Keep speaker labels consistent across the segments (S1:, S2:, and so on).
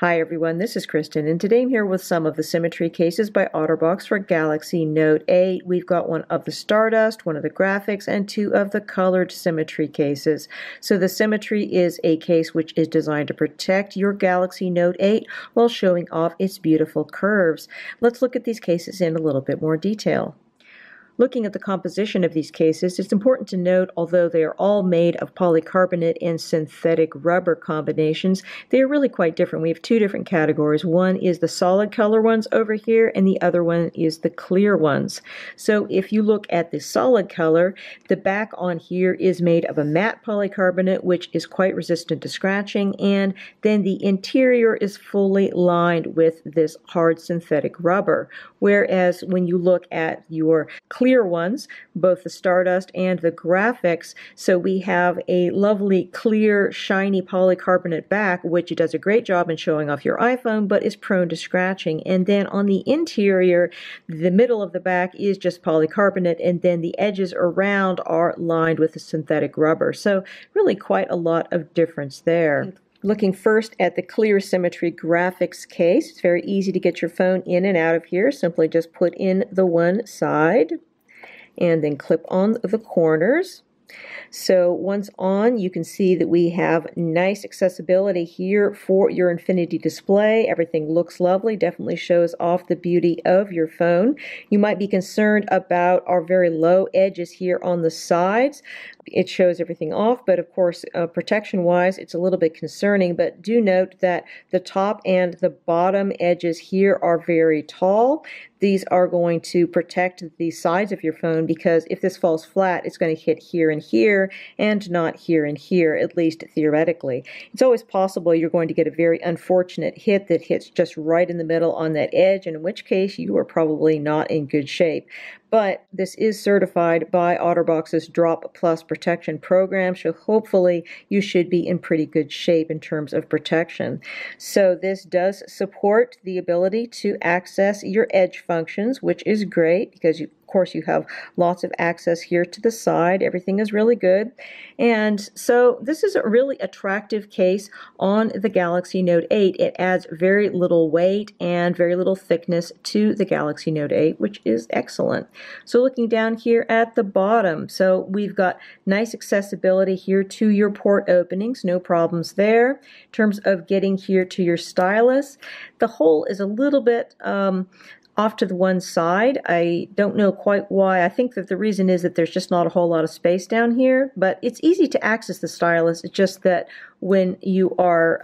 S1: Hi everyone, this is Kristen, and today I'm here with some of the symmetry cases by OtterBox for Galaxy Note 8. We've got one of the Stardust, one of the graphics, and two of the colored symmetry cases. So the symmetry is a case which is designed to protect your Galaxy Note 8 while showing off its beautiful curves. Let's look at these cases in a little bit more detail. Looking at the composition of these cases, it's important to note, although they are all made of polycarbonate and synthetic rubber combinations, they are really quite different. We have two different categories. One is the solid color ones over here, and the other one is the clear ones. So if you look at the solid color, the back on here is made of a matte polycarbonate, which is quite resistant to scratching, and then the interior is fully lined with this hard synthetic rubber. Whereas when you look at your clear ones, both the Stardust and the graphics, so we have a lovely clear shiny polycarbonate back, which does a great job in showing off your iPhone but is prone to scratching. And then on the interior, the middle of the back is just polycarbonate, and then the edges around are lined with a synthetic rubber. So really quite a lot of difference there. Looking first at the clear symmetry graphics case, it's very easy to get your phone in and out of here. Simply just put in the one side and then clip on the corners. So once on, you can see that we have nice accessibility here for your infinity display. Everything looks lovely, definitely shows off the beauty of your phone. You might be concerned about our very low edges here on the sides. It shows everything off, but of course, protection-wise, it's a little bit concerning. But do note that the top and the bottom edges here are very tall. These are going to protect the sides of your phone, because if this falls flat, it's going to hit here and here and not here and here, at least theoretically. It's always possible you're going to get a very unfortunate hit that hits just right in the middle on that edge, in which case you are probably not in good shape. But this is certified by OtterBox's Drop Plus protection program, so hopefully you should be in pretty good shape in terms of protection. So this does support the ability to access your edge functions, which is great because of course you have lots of access here to the side. Everything is really good. And so this is a really attractive case on the Galaxy Note 8. It adds very little weight and very little thickness to the Galaxy Note 8, which is excellent. So looking down here at the bottom, so we've got nice accessibility here to your port openings, no problems there. In terms of getting here to your stylus, the hole is a little bit off to the one side. I don't know quite why. I think that the reason is that there's just not a whole lot of space down here, but it's easy to access the stylus. It's just that when you are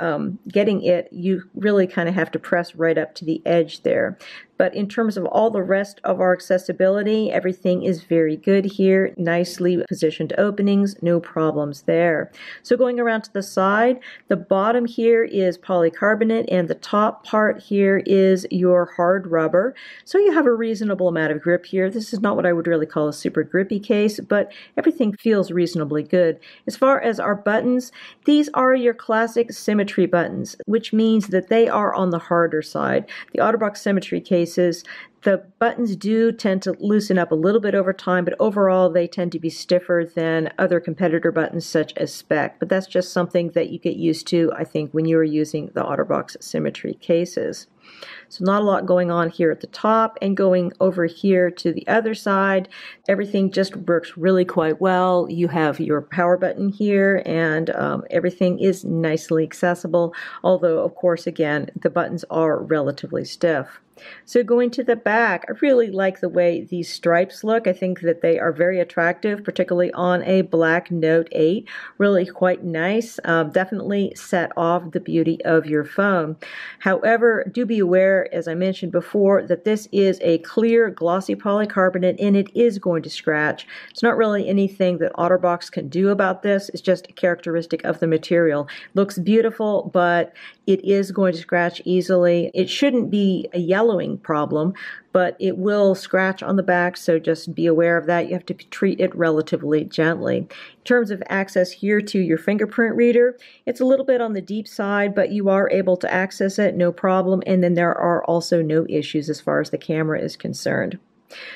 S1: getting it, you really kind of have to press right up to the edge there. But in terms of all the rest of our accessibility, everything is very good here. Nicely positioned openings, no problems there. So going around to the side, the bottom here is polycarbonate and the top part here is your hard rubber. So you have a reasonable amount of grip here. This is not what I would really call a super grippy case, but everything feels reasonably good. As far as our buttons, these are your classic symmetry buttons, which means that they are on the harder side. The OtterBox Symmetry cases, the buttons do tend to loosen up a little bit over time, but overall they tend to be stiffer than other competitor buttons such as Spec. But that's just something that you get used to, I think, when you are using the OtterBox Symmetry cases. So not a lot going on here at the top, and going over here to the other side, everything just works really quite well. You have your power button here, and everything is nicely accessible, although of course again the buttons are relatively stiff. So going to the back, I really like the way these stripes look. I think that they are very attractive, particularly on a black Note 8. Really quite nice. Definitely set off the beauty of your phone. However, do be aware, as I mentioned before, that this is a clear glossy polycarbonate and it is going to scratch. It's not really anything that OtterBox can do about this. It's just a characteristic of the material. Looks beautiful, but it is going to scratch easily. It shouldn't be a yellowing problem, but it will scratch on the back, so just be aware of that. You have to treat it relatively gently. In terms of access here to your fingerprint reader, it's a little bit on the deep side, but you are able to access it, no problem, and then there are also no issues as far as the camera is concerned.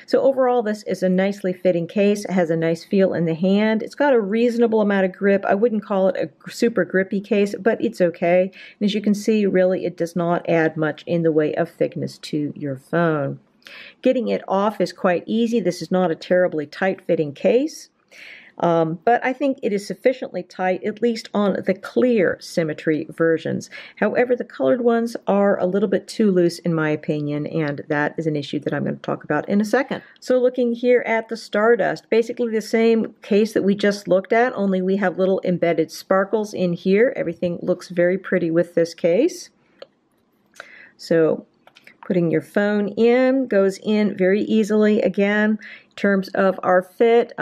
S1: So overall, this is a nicely fitting case. It has a nice feel in the hand. It's got a reasonable amount of grip. I wouldn't call it a super grippy case, but it's okay. And as you can see, really, it does not add much in the way of thickness to your phone. Getting it off is quite easy. This is not a terribly tight-fitting case. But I think it is sufficiently tight, at least on the clear symmetry versions. However, the colored ones are a little bit too loose in my opinion, and that is an issue that I'm going to talk about in a second. So looking here at the Stardust, basically the same case that we just looked at, only we have little embedded sparkles in here. Everything looks very pretty with this case. So putting your phone in goes in very easily again. In terms of our fit,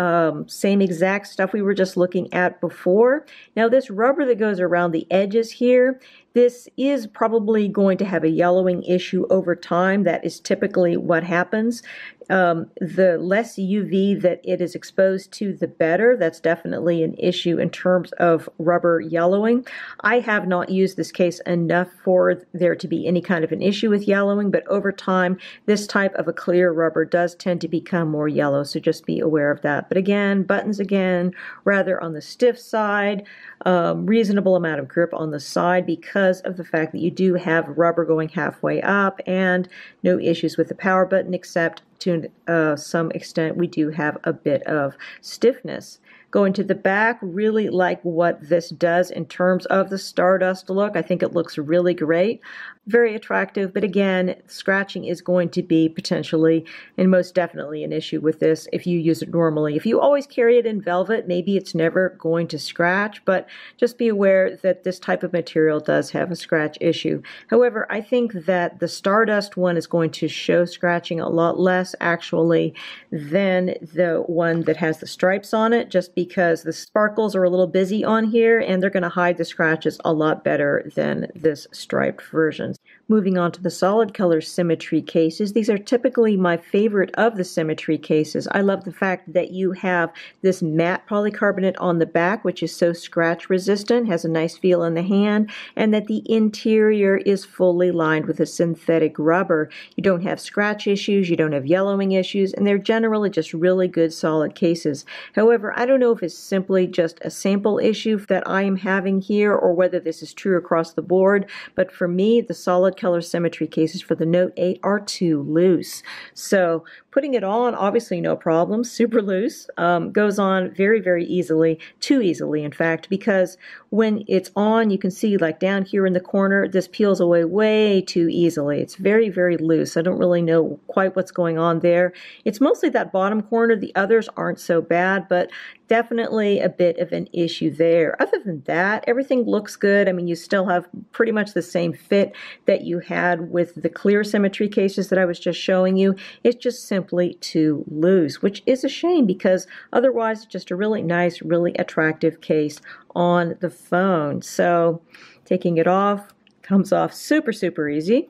S1: same exact stuff we were just looking at before. Now this rubber that goes around the edges here, this is probably going to have a yellowing issue over time. That is typically what happens. The less UV that it is exposed to, the better. That's definitely an issue in terms of rubber yellowing. I have not used this case enough for there to be any kind of an issue with yellowing, but over time, this type of a clear rubber does tend to become more yellow, so just be aware of that. But again, buttons again, rather on the stiff side, reasonable amount of grip on the side because of the fact that you do have rubber going halfway up, and no issues with the power button, except to some extent we do have a bit of stiffness. Going to the back, really like what this does in terms of the Stardust look. I think it looks really great. Very attractive, but again, scratching is going to be potentially and most definitely an issue with this if you use it normally. If you always carry it in velvet, maybe it's never going to scratch, but just be aware that this type of material does have a scratch issue. However, I think that the Stardust one is going to show scratching a lot less actually than the one that has the stripes on it, just because the sparkles are a little busy on here and they're going to hide the scratches a lot better than this striped version. Moving on to the solid color symmetry cases, these are typically my favorite of the symmetry cases. I love the fact that you have this matte polycarbonate on the back, which is so scratch resistant, has a nice feel in the hand, and that the interior is fully lined with a synthetic rubber. You don't have scratch issues, you don't have yellowing issues, and they're generally just really good solid cases. However, I don't know if it's simply just a sample issue that I am having here or whether this is true across the board, but for me, the solid color symmetry cases for the Note 8 are too loose. So putting it on, obviously no problem, super loose, goes on very, very easily, too easily in fact, because when it's on, you can see like down here in the corner, this peels away way too easily. It's very, very loose. I don't really know quite what's going on there. It's mostly that bottom corner. The others aren't so bad, but definitely a bit of an issue there. Other than that, everything looks good. I mean, you still have pretty much the same fit that you had with the clear symmetry cases that I was just showing you. It's just simply too loose, which is a shame because otherwise it's just a really nice, really attractive case on the phone. So taking it off comes off super, super easy.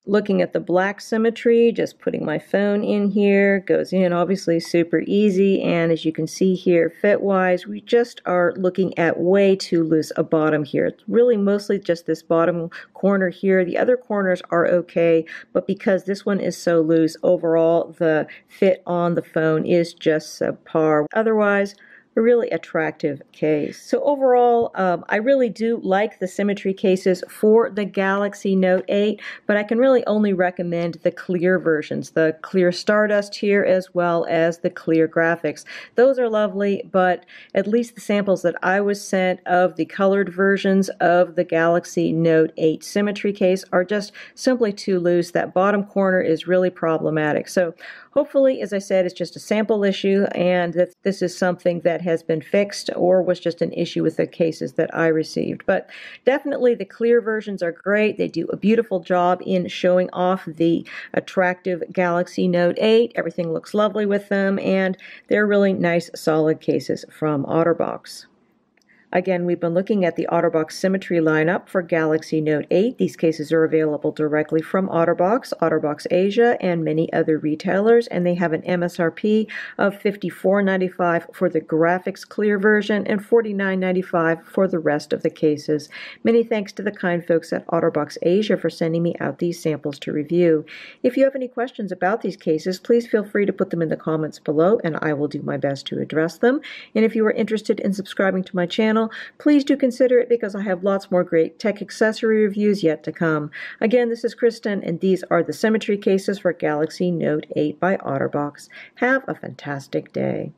S1: Looking at the black symmetry, just putting my phone in here, goes in obviously super easy, and as you can see here, fit-wise, we just are looking at way too loose a bottom here. It's really mostly just this bottom corner here. The other corners are okay, but because this one is so loose, overall the fit on the phone is just subpar. Otherwise, a really attractive case. So overall, I really do like the symmetry cases for the Galaxy Note 8, but I can really only recommend the clear versions, the clear Stardust here as well as the clear graphics. Those are lovely, but at least the samples that I was sent of the colored versions of the Galaxy Note 8 symmetry case are just simply too loose. That bottom corner is really problematic. So hopefully, as I said, it's just a sample issue and that this is something that has been fixed or was just an issue with the cases that I received. But definitely the clear versions are great. They do a beautiful job in showing off the attractive Galaxy Note 8. Everything looks lovely with them, and they're really nice, solid cases from OtterBox. Again, we've been looking at the OtterBox Symmetry lineup for Galaxy Note 8. These cases are available directly from OtterBox, OtterBox Asia, and many other retailers, and they have an MSRP of $54.95 for the graphics clear version and $49.95 for the rest of the cases. Many thanks to the kind folks at OtterBox Asia for sending me out these samples to review. If you have any questions about these cases, please feel free to put them in the comments below, and I will do my best to address them. And if you are interested in subscribing to my channel, please do consider it because I have lots more great tech accessory reviews yet to come. Again, this is Kristen, and these are the Symmetry cases for Galaxy Note 8 by OtterBox. Have a fantastic day.